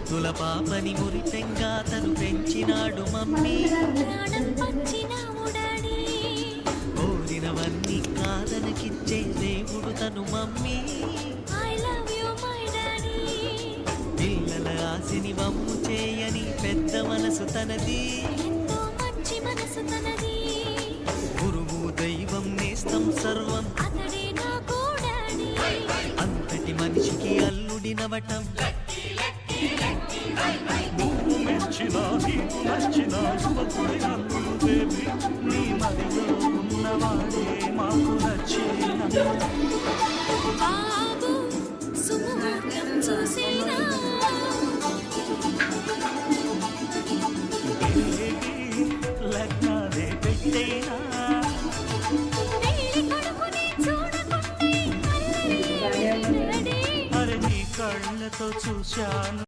ముద్దుల పాపని మురిపెంగా తను పెంచినాడు మమ్మీ. కోరినవన్నీ కాదనకిచ్చే దేవుడు తను మమ్మీ. పిల్లల ఆశని వమ్ము చేయని పెద్ద మనసు తనది. గురువు దైవం నేస్తం సర్వం అంతటి మనిషికి అల్లుడినవటం. నువ్వు మెచ్చిన నీకు నచ్చిన యువకుడి అల్లుడేవి. నీ మదిలో ఉన్నవాడే మాకు నచ్చిన లగ్నాలే పెట్టేనా. అరే నీ కళ్ళతో చూశాను